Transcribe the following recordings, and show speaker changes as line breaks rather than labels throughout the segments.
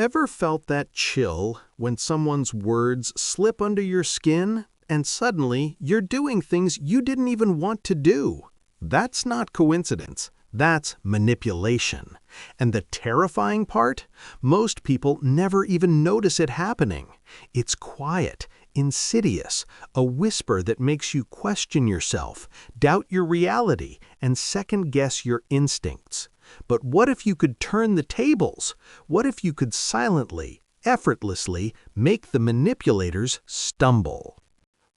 Ever felt that chill when someone's words slip under your skin and suddenly you're doing things you didn't even want to do? That's not coincidence. That's manipulation. And the terrifying part? Most people never even notice it happening. It's quiet, insidious, a whisper that makes you question yourself, doubt your reality, and second-guess your instincts. But what if you could turn the tables? What if you could silently, effortlessly make the manipulators stumble?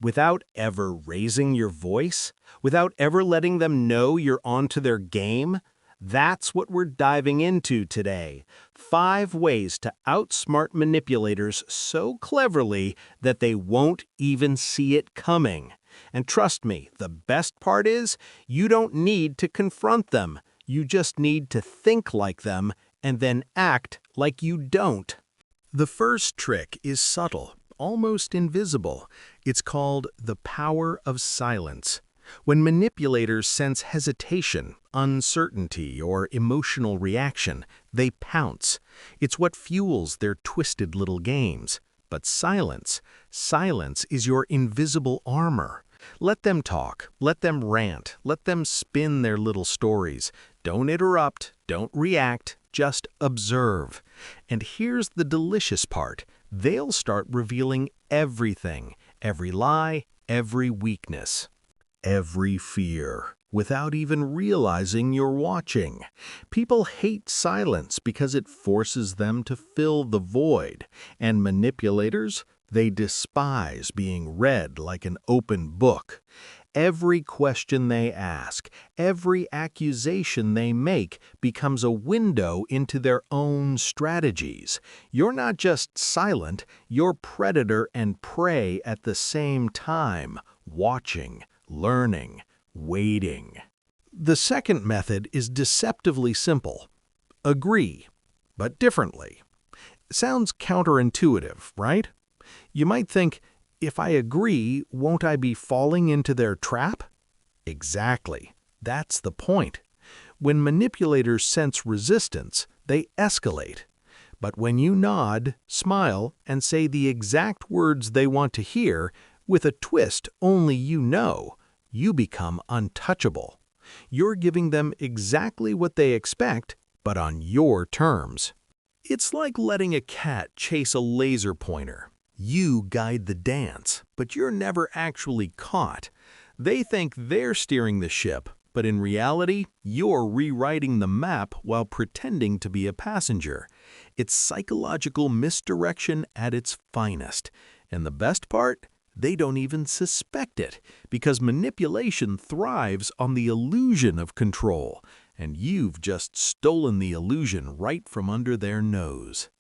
Without ever raising your voice? Without ever letting them know you're onto their game? That's what we're diving into today. 5 ways to outsmart manipulators so cleverly that they won't even see it coming. And trust me, the best part is you don't need to confront them. You just need to think like them and then act like you don't. The first trick is subtle, almost invisible. It's called the power of silence. When manipulators sense hesitation, uncertainty, or emotional reaction, they pounce. It's what fuels their twisted little games. But silence is your invisible armor. Let them talk, let them rant, let them spin their little stories. Don't interrupt, don't react, just observe. And here's the delicious part. They'll start revealing everything, every lie, every weakness, every fear, without even realizing you're watching. People hate silence because it forces them to fill the void, and manipulators, they despise being read like an open book. Every question they ask, every accusation they make becomes a window into their own strategies. You're not just silent, you're predator and prey at the same time, watching, learning, waiting. The second method is deceptively simple. Agree, but differently. Sounds counterintuitive, right? You might think, if I agree, won't I be falling into their trap? Exactly. That's the point. When manipulators sense resistance, they escalate. But when you nod, smile, and say the exact words they want to hear, with a twist only you know, you become untouchable. You're giving them exactly what they expect, but on your terms. It's like letting a cat chase a laser pointer. You guide the dance, but you're never actually caught. They think they're steering the ship, but in reality, you're rewriting the map while pretending to be a passenger. It's psychological misdirection at its finest. And the best part? They don't even suspect it, because manipulation thrives on the illusion of control, and you've just stolen the illusion right from under their nose.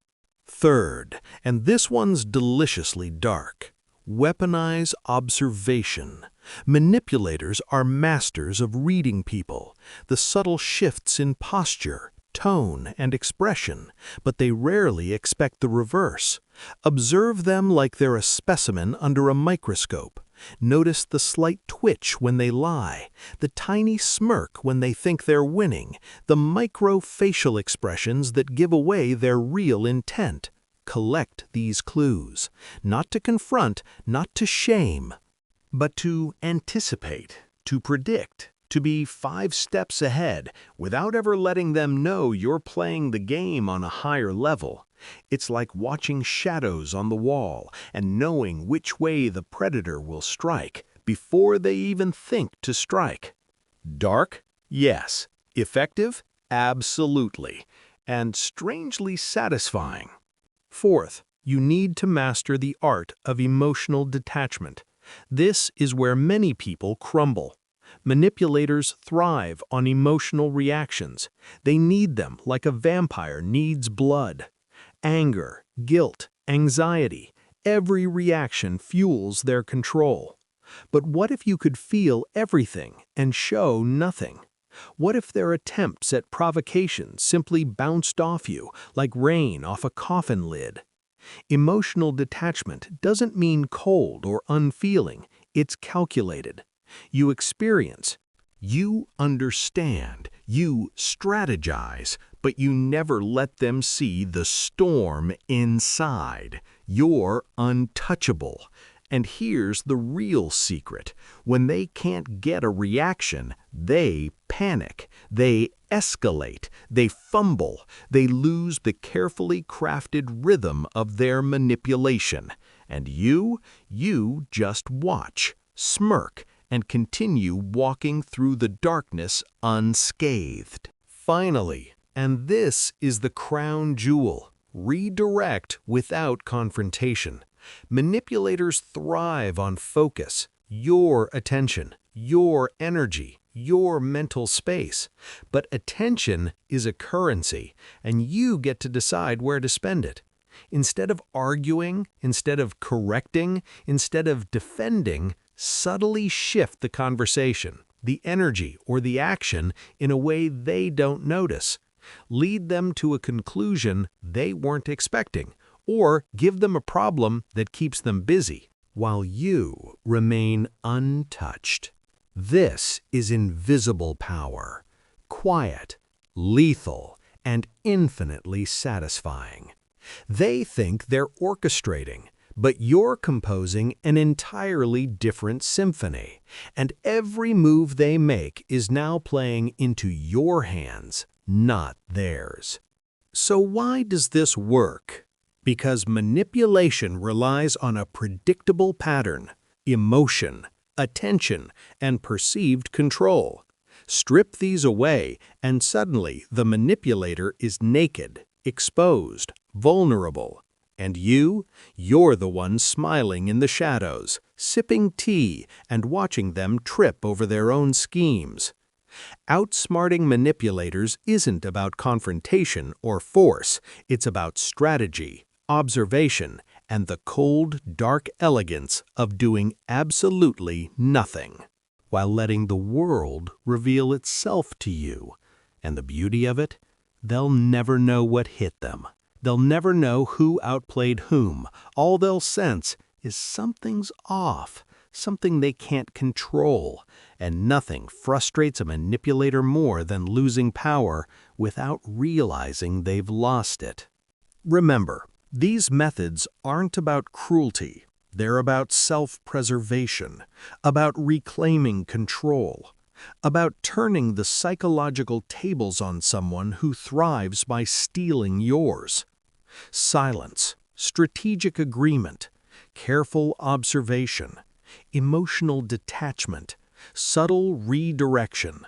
Third, and this one's deliciously dark, weaponize observation. Manipulators are masters of reading people, the subtle shifts in posture, tone, and expression, but they rarely expect the reverse. Observe them like they're a specimen under a microscope. Notice the slight twitch when they lie, the tiny smirk when they think they're winning, the micro-facial expressions that give away their real intent. Collect these clues, not to confront, not to shame, but to anticipate, to predict, to be 5 steps ahead without ever letting them know you're playing the game on a higher level. It's like watching shadows on the wall and knowing which way the predator will strike before they even think to strike. Dark? Yes. Effective? Absolutely. And strangely satisfying. Fourth, you need to master the art of emotional detachment. This is where many people crumble. Manipulators thrive on emotional reactions. They need them like a vampire needs blood. Anger, guilt, anxiety, every reaction fuels their control. But what if you could feel everything and show nothing? What if their attempts at provocation simply bounced off you like rain off a coffin lid? Emotional detachment doesn't mean cold or unfeeling, it's calculated. You experience, you understand, you strategize, but you never let them see the storm inside. You're untouchable. And here's the real secret. When they can't get a reaction, they panic, they escalate, they fumble, they lose the carefully crafted rhythm of their manipulation. And you just watch, smirk, and continue walking through the darkness unscathed. Finally, and this is the crown jewel, redirect without confrontation. Manipulators thrive on focus, your attention, your energy, your mental space. But attention is a currency, and you get to decide where to spend it. Instead of arguing, instead of correcting, instead of defending, subtly shift the conversation, the energy, or the action in a way they don't notice. Lead them to a conclusion they weren't expecting, or give them a problem that keeps them busy, while you remain untouched. This is invisible power, quiet, lethal, and infinitely satisfying. They think they're orchestrating, but you're composing an entirely different symphony, and every move they make is now playing into your hands, not theirs. So why does this work? Because manipulation relies on a predictable pattern, emotion, attention, and perceived control. Strip these away, and suddenly the manipulator is naked, exposed, vulnerable. And you're the one smiling in the shadows, sipping tea and watching them trip over their own schemes. Outsmarting manipulators isn't about confrontation or force, it's about strategy, observation, and the cold, dark elegance of doing absolutely nothing, while letting the world reveal itself to you. And the beauty of it? They'll never know what hit them. They'll never know who outplayed whom. All they'll sense is something's off, something they can't control, and nothing frustrates a manipulator more than losing power without realizing they've lost it. Remember, these methods aren't about cruelty. They're about self-preservation, about reclaiming control, about turning the psychological tables on someone who thrives by stealing yours. Silence, strategic agreement, careful observation, emotional detachment, subtle redirection.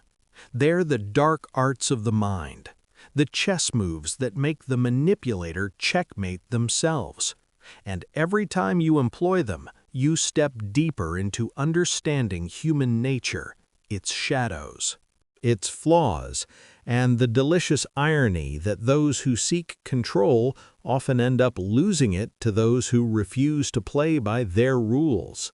They're the dark arts of the mind, the chess moves that make the manipulator checkmate themselves. And every time you employ them, you step deeper into understanding human nature, its shadows, its flaws, and the delicious irony that those who seek control often end up losing it to those who refuse to play by their rules.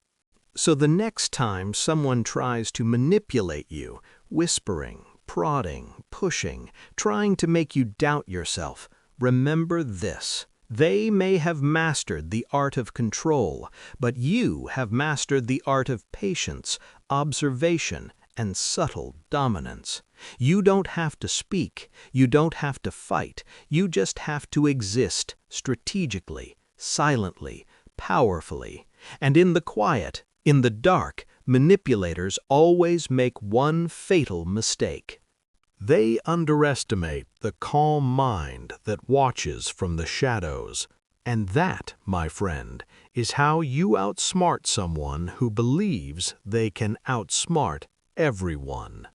So the next time someone tries to manipulate you, whispering, prodding, pushing, trying to make you doubt yourself, remember this. They may have mastered the art of control, but you have mastered the art of patience, observation, and subtle dominance. You don't have to speak, you don't have to fight, you just have to exist strategically, silently, powerfully. And in the quiet, in the dark, manipulators always make one fatal mistake. They underestimate the calm mind that watches from the shadows. And that, my friend, is how you outsmart someone who believes they can outsmart everyone.